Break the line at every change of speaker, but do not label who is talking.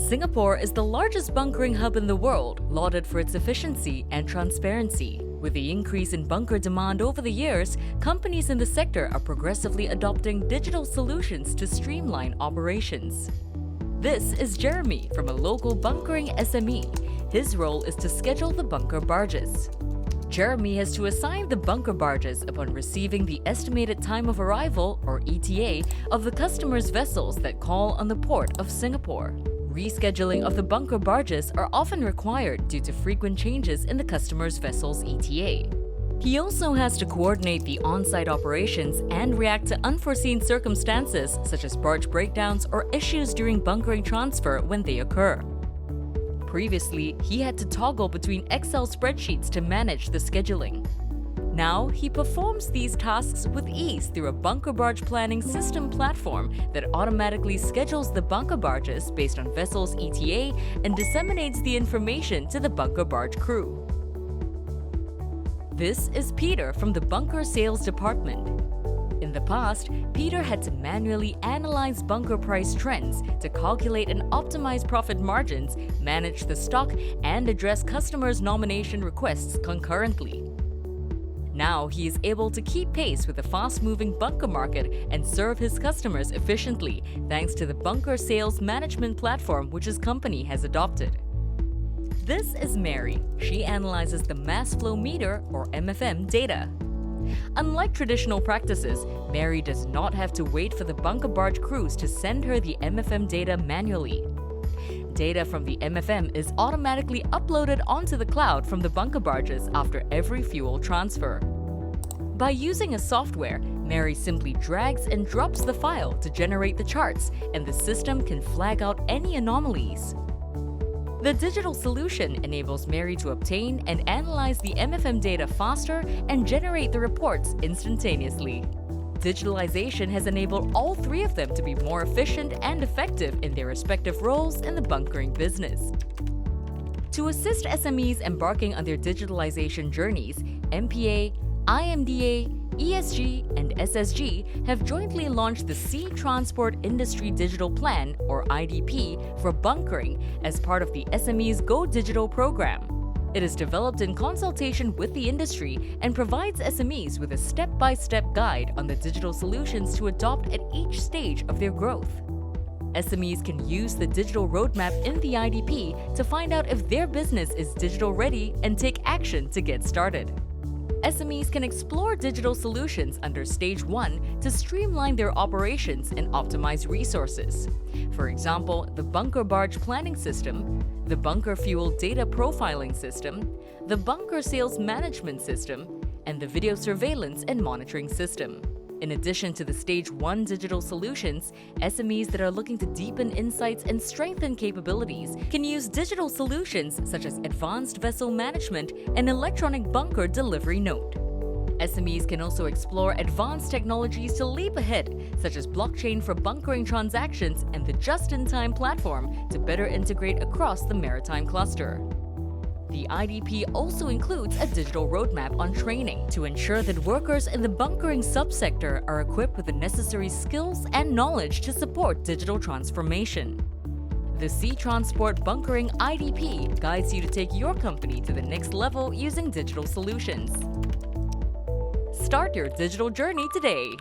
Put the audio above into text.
Singapore is the largest bunkering hub in the world, lauded for its efficiency and transparency. With the increase in bunker demand over the years, companies in the sector are progressively adopting digital solutions to streamline operations. This is Jeremy from a local bunkering SME. His role is to schedule the bunker barges. Jeremy has to assign the bunker barges upon receiving the estimated time of arrival, or ETA, of the customer's vessels that call on the port of Singapore. Rescheduling of the bunker barges are often required due to frequent changes in the customer's vessel's ETA. He also has to coordinate the on-site operations and react to unforeseen circumstances such as barge breakdowns or issues during bunkering transfer when they occur. Previously, he had to toggle between Excel spreadsheets to manage the scheduling. Now, he performs these tasks with ease through a bunker barge planning system platform that automatically schedules the bunker barges based on vessel's ETA and disseminates the information to the bunker barge crew. This is Peter from the bunker sales department. In the past, Peter had to manually analyze bunker price trends to calculate and optimize profit margins, manage the stock, and address customers' nomination requests concurrently. Now he is able to keep pace with the fast-moving bunker market and serve his customers efficiently thanks to the bunker sales management platform which his company has adopted. This is Mary. She analyzes the mass flow meter, or MFM, data. Unlike traditional practices, Mary does not have to wait for the bunker barge crews to send her the MFM data manually. Data from the MFM is automatically uploaded onto the cloud from the bunker barges after every fuel transfer. By using a software, Mary simply drags and drops the file to generate the charts, and the system can flag out any anomalies. The digital solution enables Mary to obtain and analyze the MFM data faster and generate the reports instantaneously. Digitalization has enabled all three of them to be more efficient and effective in their respective roles in the bunkering business. To assist SMEs embarking on their digitalization journeys, MPA, IMDA, ESG, and SSG have jointly launched the Sea Transport Industry Digital Plan, or IDP, for bunkering as part of the SMEs Go Digital program. It is developed in consultation with the industry and provides SMEs with a step-by-step guide on the digital solutions to adopt at each stage of their growth. SMEs can use the digital roadmap in the IDP to find out if their business is digital ready and take action to get started. SMEs can explore digital solutions under Stage 1 to streamline their operations and optimize resources. For example, the bunker barge planning system, the bunker fuel data profiling system, the bunker sales management system, and the video surveillance and monitoring system. In addition to the Stage 1 digital solutions, SMEs that are looking to deepen insights and strengthen capabilities can use digital solutions such as advanced vessel management and electronic bunker delivery note. SMEs can also explore advanced technologies to leap ahead, such as blockchain for bunkering transactions and the just-in-time platform to better integrate across the maritime cluster. The IDP also includes a digital roadmap on training to ensure that workers in the bunkering subsector are equipped with the necessary skills and knowledge to support digital transformation. The Sea Transport Bunkering IDP guides you to take your company to the next level using digital solutions. Start your digital journey today.